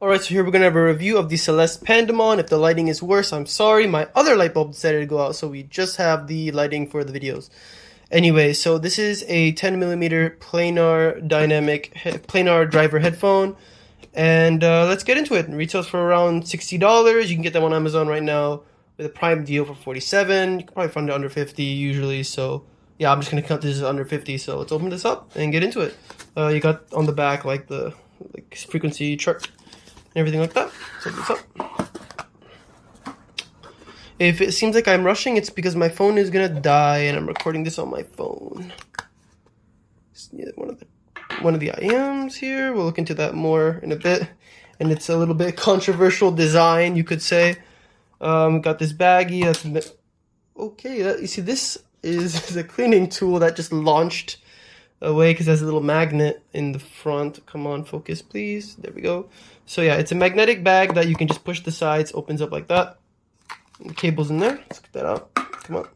Alright, so here we're going to have a review of the Celest Pandamon. If the lighting is worse, I'm sorry. My other light bulb decided to go out, so we just have the lighting for the videos. Anyway, so this is a 10mm planar dynamic planar driver headphone. And let's get into it. It retails for around $60. You can get them on Amazon right now with a Prime deal for $47. You can probably find it under $50 usually, so yeah, I'm just going to count this as under $50. So let's open this up and get into it. You got on the back like the frequency chart and everything like that. So this up. If it seems like I'm rushing, it's because my phone is gonna die and I'm recording this on my phone. One of the IMs here. We'll look into that more in a bit. And it's a little bit controversial design, you could say. We got this baggie. That's okay. You see, this is a cleaning tool that just launched away because it has a little magnet in the front. Come on, focus, please. There we go. So yeah, it's a magnetic bag that you can just push the sides, opens up like that. And the cable's in there. Let's get that out. Come on.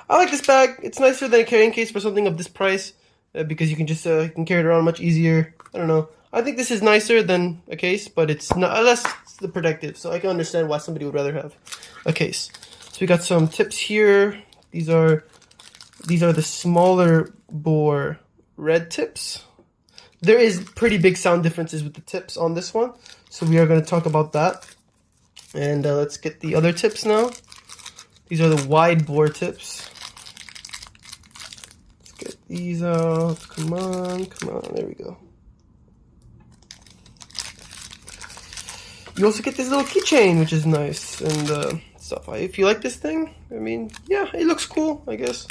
I like this bag. It's nicer than a carrying case for something of this price because you can just you can carry it around much easier. I don't know. I think this is nicer than a case, but it's not less the protective. So I can understand why somebody would rather have a case. So we got some tips here. These are the smaller bore red tips. There is pretty big sound differences with the tips on this one, so we are going to talk about that. And let's get the other tips now. These are the wide bore tips. Let's get these out. Come on, there we go. You also get this little keychain, which is nice and stuff. If you like this thing, I mean, yeah, it looks cool, I guess.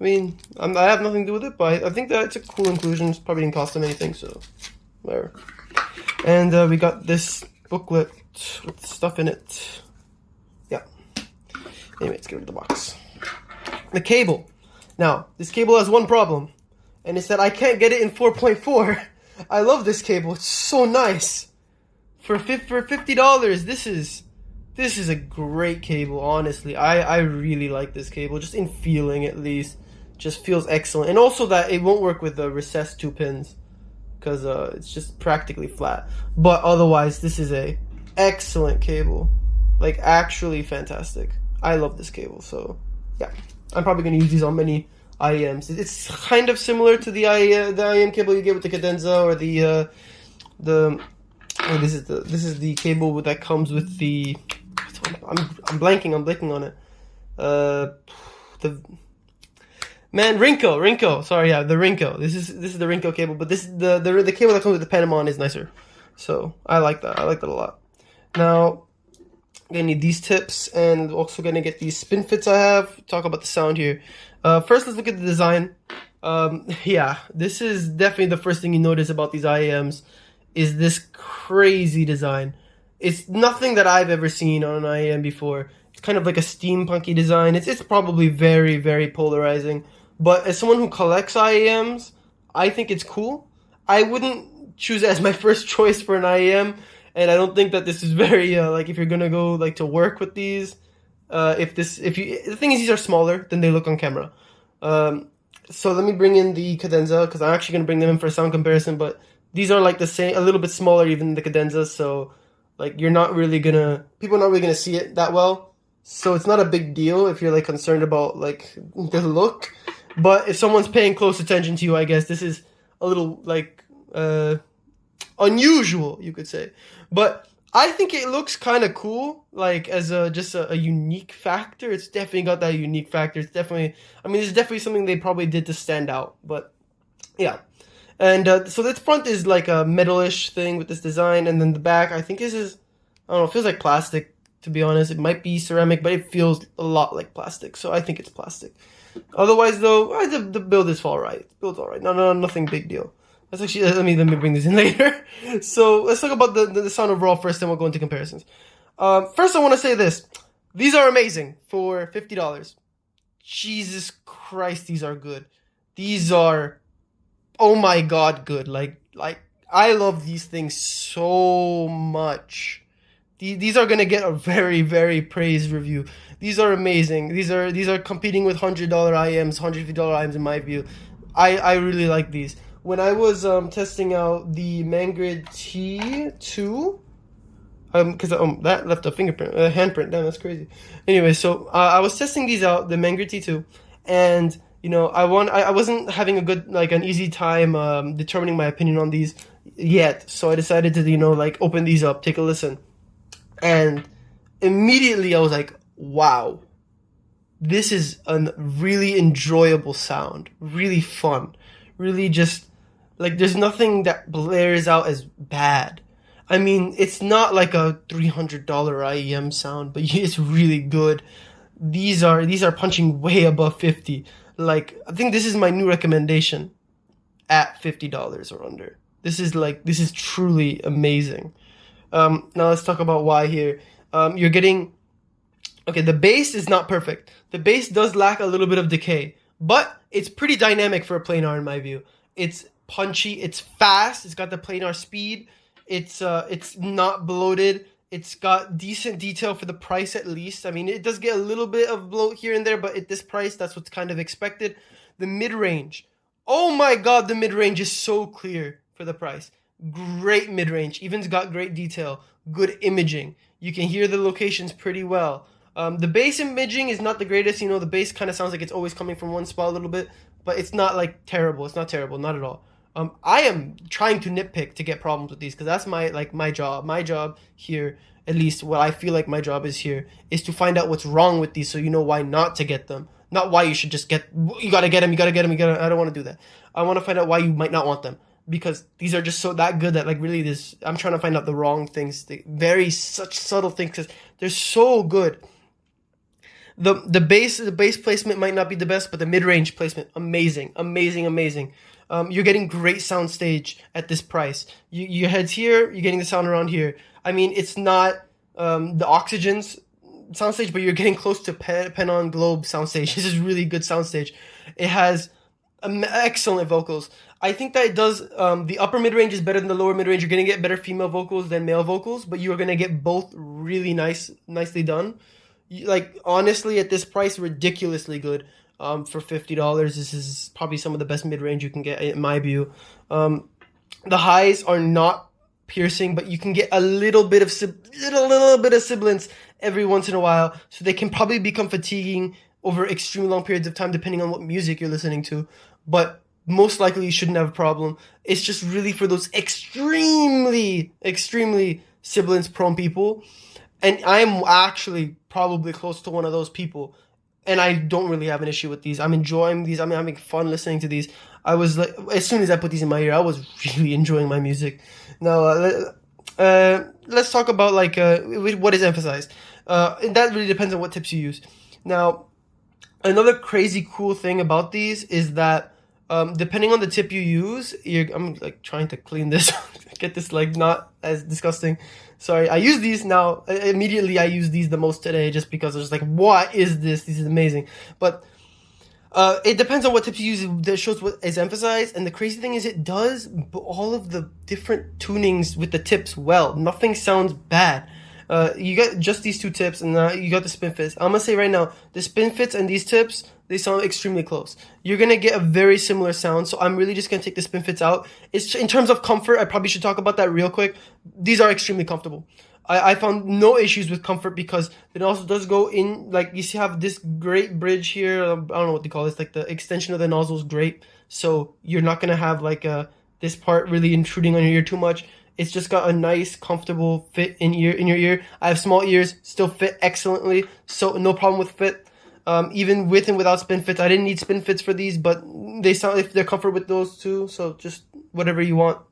I mean, I have nothing to do with it, but I think that it's a cool inclusion. It's probably didn't cost them anything, so whatever. And we got this booklet with stuff in it. Yeah. Anyway, let's get rid of the box. The cable. Now, this cable has one problem, and it's that I can't get it in 4.4. I love this cable. It's so nice. For $50, this is a great cable, honestly. I really like this cable, just in feeling at least. Just feels excellent. And also that it won't work with the recessed 2 pins because it's just practically flat. But otherwise, this is a excellent cable. Like, actually fantastic. I love this cable, so yeah. I'm probably going to use these on many IEMs. It's kind of similar to the IEM cable you get with the Cadenza or this is the cable that comes with the I'm blanking on it. Rinko. Sorry, yeah, the Rinko. This is the Rinko cable, but this the cable that comes with the Pandamon is nicer. So I like that. I like that a lot. Now, I'm gonna need these tips, and also gonna get these spin fits I have. Talk about the sound here. First, let's look at the design. Yeah, this is definitely the first thing you notice about these IEMs is this crazy design. It's nothing that I've ever seen on an IEM before. It's kind of like a steampunky design. It's probably very, very polarizing. But as someone who collects IEMs, I think it's cool. I wouldn't choose it as my first choice for an IEM, and I don't think that this is very like if you're gonna go like to work with these. The thing is, these are smaller than they look on camera. So let me bring in the Cadenza because I'm actually gonna bring them in for a sound comparison. But these are like the same, a little bit smaller even than the Cadenza. So like people are not really gonna see it that well. So it's not a big deal if you're like concerned about like the look. But if someone's paying close attention to you, I guess this is a little like unusual, you could say. But I think it looks kind of cool, like as just a unique factor. It's definitely got that unique factor. It's definitely, I mean, it's definitely something they probably did to stand out. But yeah. And so this front is like a metalish thing with this design, and then the back, I think this is, I don't know, it feels like plastic, to be honest. It might be ceramic, but it feels a lot like plastic, so I think it's plastic. Otherwise, though, the build is all right. Build's all right. No, nothing big deal. Let's actually, let me bring this in later. So let's talk about the sound overall first, then we'll go into comparisons. First, I want to say this. These are amazing for $50. Jesus Christ, these are good. These are, oh my god, good. Like I love these things so much. These are gonna get a very, very praised review. These are amazing. These are competing with $100 IMs, $150 IMs in my view. I really like these. When I was testing out the Mangrid T2, Because that left a fingerprint, a handprint. Damn, that's crazy. Anyway, so I was testing these out, the Mangry T2, and I wasn't having a good an easy time determining my opinion on these yet. So I decided to open these up, take a listen, and immediately I was like, wow, this is a really enjoyable sound, really fun, really just there's nothing that blares out as bad. I mean, it's not like a $300 IEM sound, but it's really good. These are punching way above 50. I think this is my new recommendation at $50 or under. This is truly amazing. Now let's talk about why here. You're getting okay. The bass is not perfect. The bass does lack a little bit of decay, but it's pretty dynamic for a planar in my view. It's punchy. It's fast. It's got the planar speed. It's not bloated. It's got decent detail for the price at least. I mean, it does get a little bit of bloat here and there, but at this price, that's what's kind of expected. The mid-range. Oh my god, the mid-range is so clear for the price. Great mid-range. Even's got great detail. Good imaging. You can hear the locations pretty well. The bass imaging is not the greatest. The bass kind of sounds like it's always coming from one spot a little bit, but it's not terrible. It's not terrible, not at all. I am trying to nitpick to get problems with these because that's my job. My job here, at least what I feel like my job is here, is to find out what's wrong with these so you know why not to get them. Not why you should just you gotta get them, I don't want to do that. I want to find out why you might not want them because these are just that good that really I'm trying to find out the wrong things, such subtle things because they're so good. The bass placement might not be the best, but the mid-range placement, amazing. You're getting great soundstage at this price. Your head's here, you're getting the sound around here. I mean, it's not the Oxygen's soundstage, but you're getting close to Pen-On Globe soundstage. This is really good soundstage. It has excellent vocals. I think that it does, the upper mid-range is better than the lower mid-range. You're going to get better female vocals than male vocals, but you're going to get both really nicely done. Honestly, at this price, ridiculously good. For $50, this is probably some of the best mid-range you can get in my view. The highs are not piercing, but you can get a little bit of sibilance every once in a while, so they can probably become fatiguing over extremely long periods of time depending on what music you're listening to. But most likely you shouldn't have a problem. It's just really for those extremely sibilance prone people, and I'm actually probably close to one of those people. And I don't really have an issue with these. I'm enjoying these. I'm having fun listening to these. I was as soon as I put these in my ear, I was really enjoying my music. Now, let's talk about what is emphasized. And that really depends on what tips you use. Now, another crazy cool thing about these is that depending on the tip you use, I'm trying to clean this, get this not as disgusting. Sorry, I use these now. Immediately, I use these the most today just because I was what is this? This is amazing. But it depends on what tips you use that shows what is emphasized. And the crazy thing is it does all of the different tunings with the tips well. Nothing sounds bad. You got just these two tips, and you got the spin fits. I'm going to say right now, the spin fits and these tips, they sound extremely close. You're going to get a very similar sound, so I'm really just going to take the spin fits out. It's in terms of comfort, I probably should talk about that real quick. These are extremely comfortable. I found no issues with comfort because it also does go in, you see, have this great bridge here. I don't know what they call it. It's the extension of the nozzle is great, so you're not going to have this part really intruding on your ear too much. It's just got a nice, comfortable fit in your ear. I have small ears, still fit excellently, so no problem with fit. Even with and without spin fits, I didn't need spin fits for these, but they sound if they're comfortable with those too. So just whatever you want.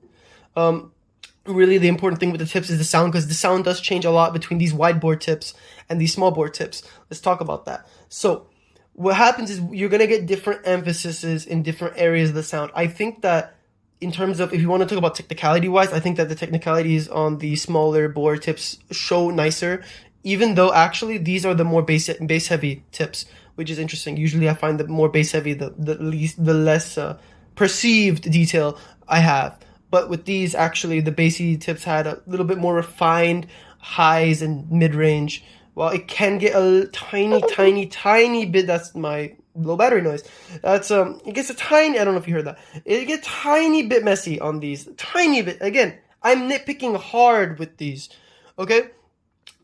Really, the important thing with the tips is the sound, because the sound does change a lot between these wide bore tips and these small bore tips. Let's talk about that. So what happens is you're gonna get different emphases in different areas of the sound. I think that in terms of, if you want to talk about technicality wise, I think that the technicalities on the smaller bore tips show nicer, even though actually these are the more bass heavy tips, which is interesting. Usually I find the more bass heavy, the less perceived detail I have. But with these, actually, the bassy tips had a little bit more refined highs and mid-range. While it can get a tiny bit, that's my low battery noise. That's it gets a tiny, I don't know if you heard that. It gets a tiny bit messy on these. Tiny bit. Again, I'm nitpicking hard with these. Okay,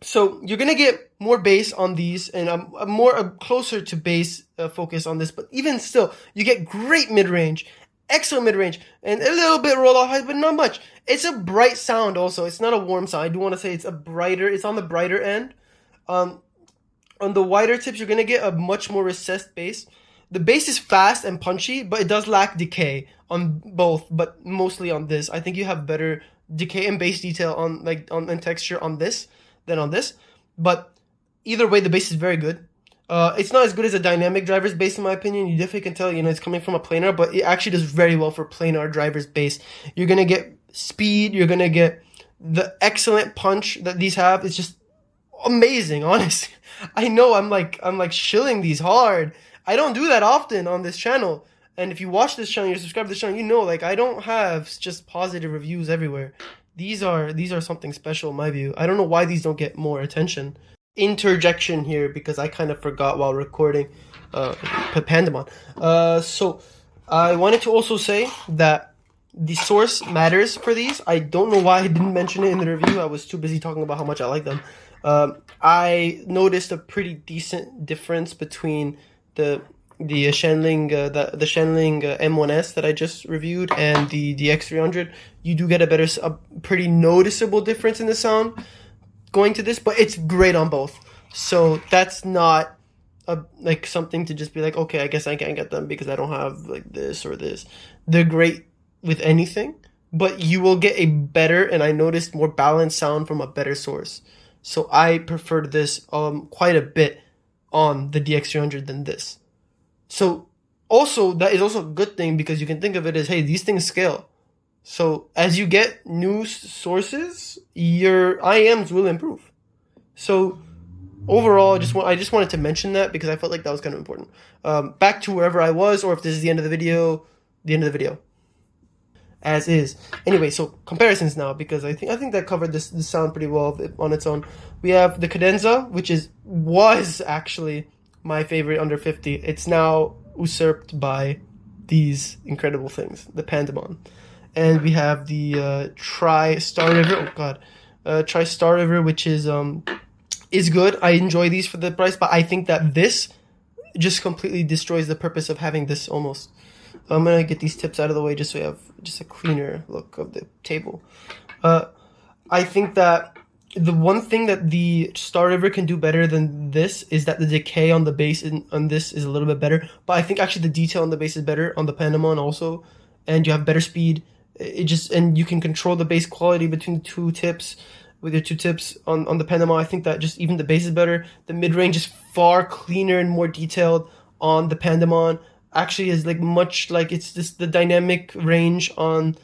so you're gonna get more bass on these, and a closer to bass focus on this. But even still, you get great mid range, excellent mid range, and a little bit roll off high, but not much. It's a bright sound. Also, it's not a warm sound. I do want to say it's a brighter. It's on the brighter end. On the wider tips, you're gonna get a much more recessed bass. The bass is fast and punchy, but it does lack decay on both, but mostly on this. I think you have better decay and bass detail on and texture on this than on this. But either way, the bass is very good. It's not as good as a dynamic driver's bass in my opinion. You definitely can tell, it's coming from a planar, but it actually does very well for planar driver's bass. You're gonna get speed. You're gonna get the excellent punch that these have. It's just amazing, honestly. I know I'm shilling these hard. I don't do that often on this channel. And if you watch this channel, you're subscribed to this channel, I don't have just positive reviews everywhere. These are something special in my view. I don't know why these don't get more attention. Interjection here because I kind of forgot while recording Pandamon. So I wanted to also say that the source matters for these. I don't know why I didn't mention it in the review. I was too busy talking about how much I like them. I noticed a pretty decent difference between the Shenling M1S that I just reviewed and the X300. You do get a pretty noticeable difference in the sound going to this, but it's great on both. So that's not something to just be like, okay, I guess I can't get them because I don't have this or this. They're great with anything, but you will get a better, and I noticed more balanced sound from a better source. So I preferred this quite a bit on the DX300 than this. So also, that is also a good thing because you can think of it as, hey, these things scale. So as you get new sources, your IEMs will improve. So overall, I just wanted to mention that because I felt like that was kind of important. Back to wherever I was, or if this is the end of the video, as is. Anyway, so comparisons now, because I think that covered this sound pretty well on its own. We have the Cadenza, which was actually my favorite under 50. It's now usurped by these incredible things, the Pandamon. And we have the Tri-Star River. Tri-Star River, which is good. I enjoy these for the price, but I think that this just completely destroys the purpose of having this almost. I'm gonna get these tips out of the way just so we have just a cleaner look of the table. I think that the one thing that the Star River can do better than this is that the decay on the bass on this is a little bit better. But I think actually the detail on the bass is better on the Pandamon also, and you have better speed. And you can control the bass quality between the two tips. With your two tips on the Pandamon, I think that just even the bass is better. The mid range is far cleaner and more detailed on the Pandamon. Actually is it's just the dynamic range on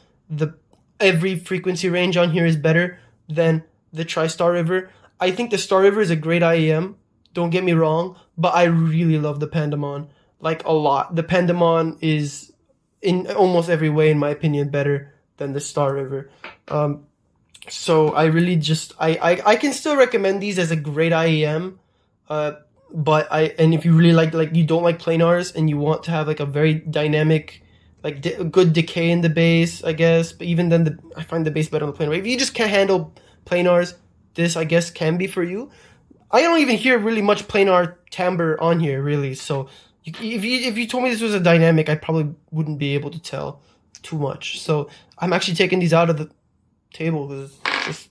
every frequency range on here is better than the Tri-Star River. I think the Star River is a great IEM, don't get me wrong, but I really love the Pandamon a lot. The Pandamon is in almost every way, in my opinion, better than the Star River. So I really just I can still recommend these as a great IEM. But if you really you don't like planars and you want to have a very dynamic, good decay in the bass, I guess. But even then, I find the bass better on the planar. If you just can't handle planars, this I guess can be for you. I don't even hear really much planar timbre on here, really. So if you told me this was a dynamic, I probably wouldn't be able to tell too much. So I'm actually taking these out of the table because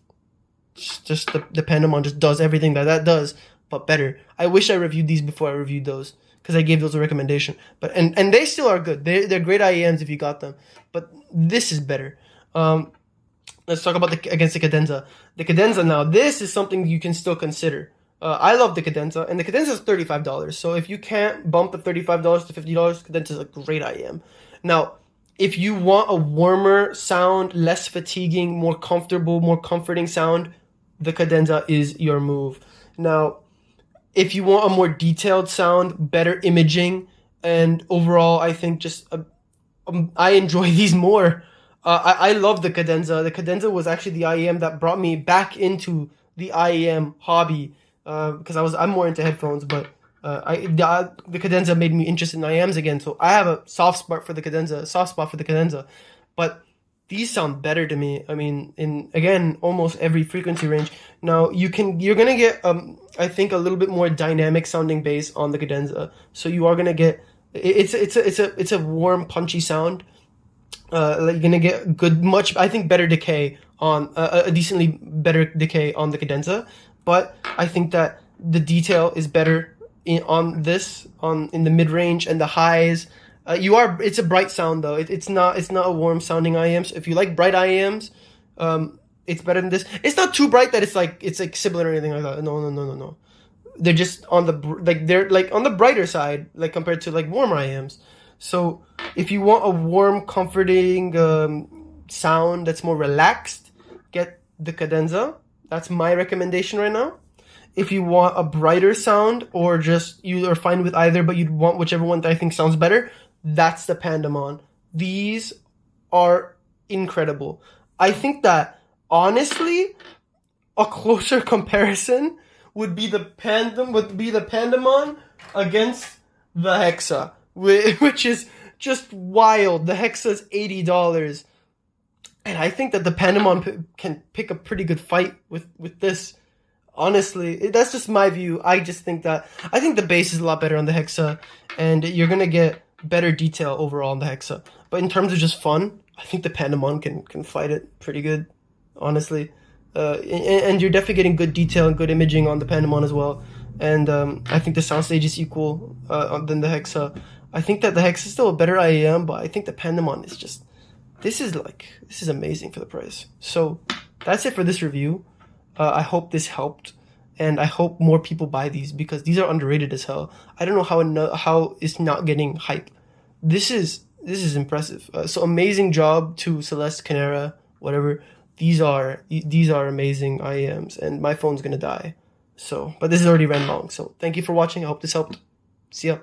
just the Pandamon just does everything that does, but better. I wish I reviewed these before I reviewed those because I gave those a recommendation. But and they still are good. They're great IEMs if you got them. But this is better. Let's talk about against the Cadenza. The Cadenza now. This is something you can still consider. I love the Cadenza, and the Cadenza is $35. So if you can't bump the $35 to $50, Cadenza is a great IEM. Now, if you want a warmer sound, less fatiguing, more comfortable, more comforting sound, the Cadenza is your move. Now, if you want a more detailed sound, better imaging, and overall, I think I enjoy these more. I love the Cadenza. The Cadenza was actually the IEM that brought me back into the IEM hobby because I'm more into headphones, but the Cadenza made me interested in IEMs again. So I have a soft spot for the Cadenza. But these sound better to me. I mean, in again, almost every frequency range. Now you're gonna get I think a little bit more dynamic sounding bass on the Cadenza. So you are gonna get it's a warm, punchy sound. Like you're gonna get I think better decay on a decently better decay on the Cadenza. But I think that the detail is better on this in the mid range and the highs. It's a bright sound though. It's not a warm sounding IEM. So if you like bright IEMs, it's better than this. It's not too bright that it's like sibilant or anything like that. No. They're just on they're like on the brighter side, like compared to like warmer IEMs. So if you want a warm, comforting sound that's more relaxed, get the Cadenza. That's my recommendation right now. If you want a brighter sound, or just you are fine with either, but you'd want whichever one that I think sounds better, that's the Pandamon. These are incredible. I think that honestly, a closer comparison would be the Pandamon against the Hexa, which is just wild. The Hexa's $80, and I think that the Pandamon can pick a pretty good fight with this. Honestly, that's just my view. I think the bass is a lot better on the Hexa, and you're gonna get better detail overall on the Hexa. But in terms of just fun, I think the Pandamon can fight it pretty good, honestly. And you're definitely getting good detail and good imaging on the Pandamon as well. And I think the soundstage is equal than the Hexa. I think that the Hexa is still a better IEM, but I think the Pandamon is just this is amazing for the price. So that's it for this review. I hope this helped, and I hope more people buy these because these are underrated as hell. I don't know how it's not getting hype. This is impressive. So amazing job to Celest, Kinera, whatever. These are amazing IEMs, and my phone's gonna die. So, but this is already ran long. So thank you for watching. I hope this helped. See ya.